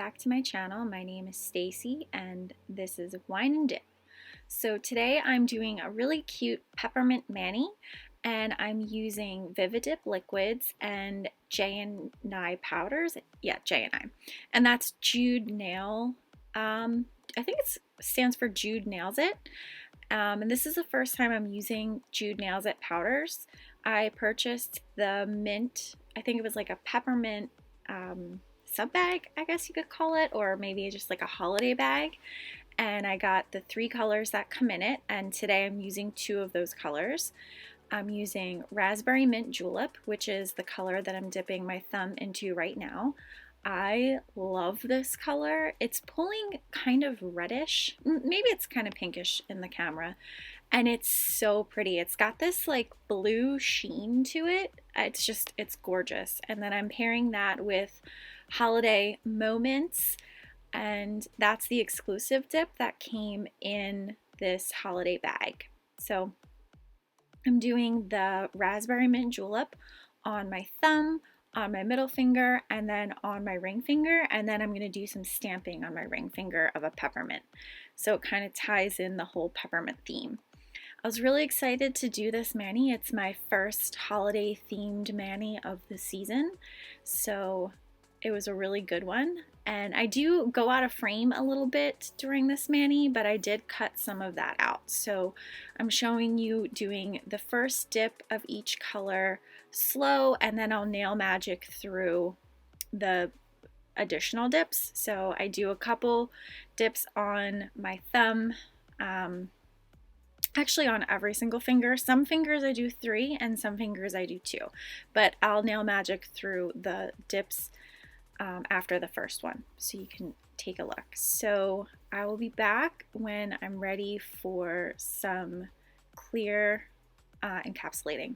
back to my channel. My name is Stacy and this is Wine and Dip. So today I'm doing a really cute peppermint mani and I'm using Vividip liquids and JNI powders. Yeah, JNI. And that's Jude Nail. I think it stands for Jude Nails It. And this is the first time I'm using Jude Nails It powders. I purchased the mint, I think it was like a peppermint sub bag, I guess you could call it, or maybe just like a holiday bag. And I got the 3 colors that come in it, and today I'm using 2 of those colors. I'm using Raspberry Mint Julep, which is the color that I'm dipping my thumb into right now. I love this color. It's pulling kind of reddish, maybe it's kind of pinkish in the camera, and it's so pretty. It's got this like blue sheen to it. It's gorgeous. And then I'm pairing that with Holiday Moments, and that's the exclusive dip that came in this holiday bag. So I'm doing the Raspberry Mint Julep on my thumb, on my middle finger, and then on my ring finger, and then I'm going to do some stamping on my ring finger of a peppermint. So it kind of ties in the whole peppermint theme. I was really excited to do this mani. It's my first holiday themed mani of the season, so it was a really good one. And I do go out of frame a little bit during this mani, but I did cut some of that out. So I'm showing you doing the first dip of each color slow, and then I'll nail magic through the additional dips. So I do a couple dips on my thumb, actually on every single finger. Some fingers I do 3 and some fingers I do 2, but I'll nail magic through the dips after the first one, so you can take a look. So I will be back when I'm ready for some clear encapsulating.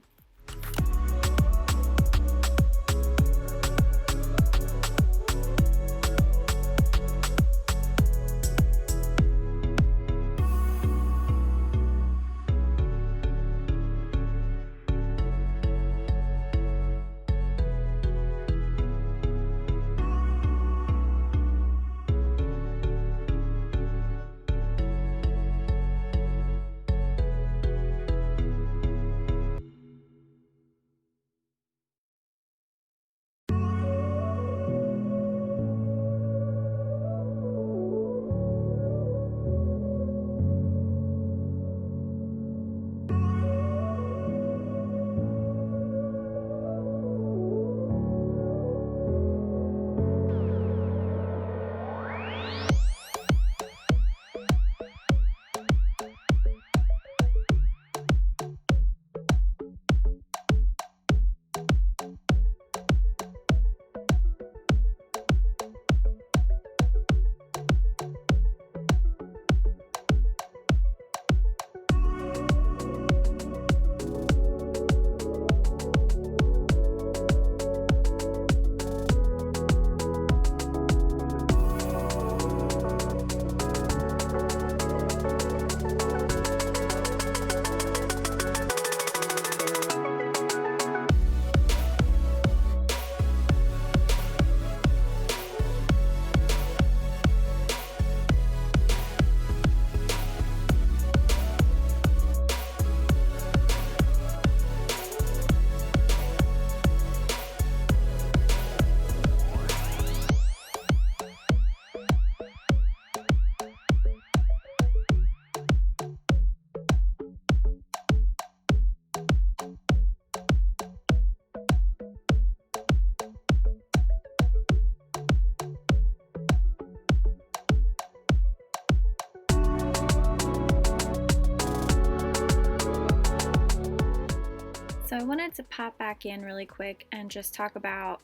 So I wanted to pop back in really quick and just talk about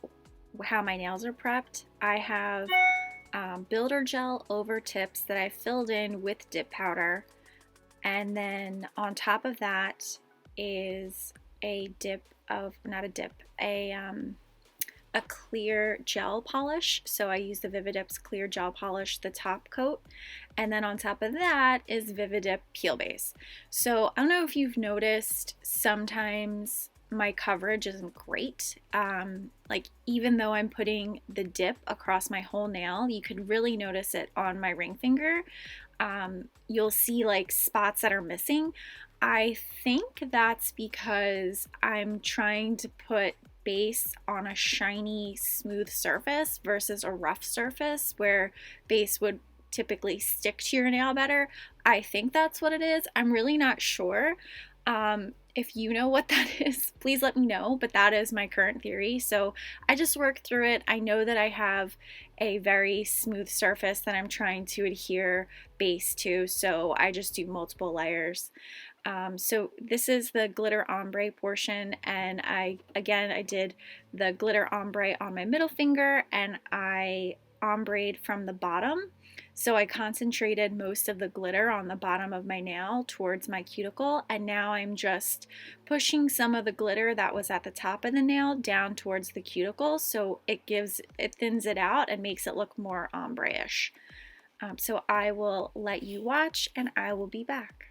how my nails are prepped. I have builder gel over tips that I filled in with dip powder, and then on top of that is a clear gel polish. So I use the Vividip's clear gel polish, the top coat, and then on top of that is Vividip peel base. So I don't know if you've noticed, sometimes my coverage isn't great. Like even though I'm putting the dip across my whole nail, you could really notice it on my ring finger. You'll see like spots that are missing. I think that's because I'm trying to put base on a shiny, smooth surface versus a rough surface where base would typically stick to your nail better. I think that's what it is. I'm really not sure. If you know what that is, please let me know, but that is my current theory. So I just work through it. I know that I have a very smooth surface that I'm trying to adhere base to, so I just do multiple layers. So this is the glitter ombre portion, and I did the glitter ombre on my middle finger, and I ombre'd from the bottom. So I concentrated most of the glitter on the bottom of my nail towards my cuticle, and now I'm just pushing some of the glitter that was at the top of the nail down towards the cuticle, so it thins it out and makes it look more ombre-ish. So I will let you watch, and I will be back.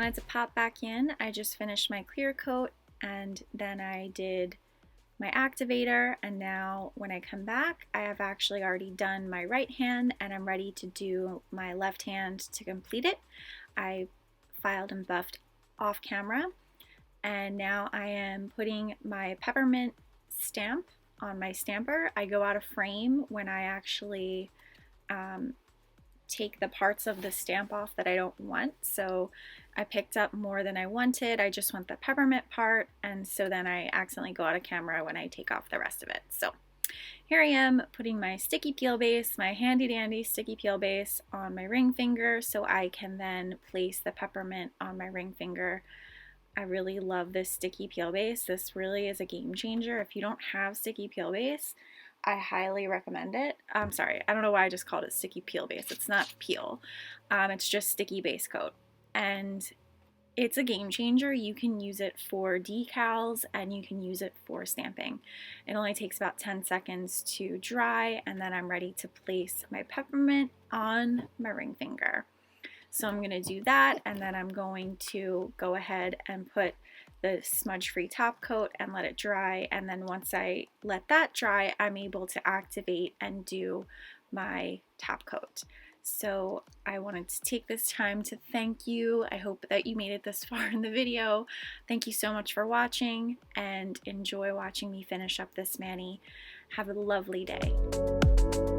wanted to pop back in. I just finished my clear coat and then I did my activator, and now when I come back I have actually already done my right hand and I'm ready to do my left hand to complete it. I filed and buffed off camera, and now I am putting my peppermint stamp on my stamper. I go out of frame when I actually take the parts of the stamp off that I don't want. So I picked up more than I wanted. I just want the peppermint part, and so then I accidentally go out of camera when I take off the rest of it. So here I am putting my sticky peel base, my handy dandy sticky peel base on my ring finger so I can then place the peppermint on my ring finger. I really love this sticky peel base. This really is a game changer. If you don't have sticky peel base, I highly recommend it. I'm sorry, I don't know why I just called it sticky peel base. It's not peel. It's just sticky base coat. And it's a game changer. You can use it for decals and you can use it for stamping. It only takes about 10 seconds to dry, and then I'm ready to place my peppermint on my ring finger. So I'm going to do that, and then I'm going to go ahead and put the smudge-free top coat and let it dry, and then once I let that dry, I'm able to activate and do my top coat. So I wanted to take this time to thank you. I hope that you made it this far in the video. Thank you so much for watching, and enjoy watching me finish up this mani. Have a lovely day.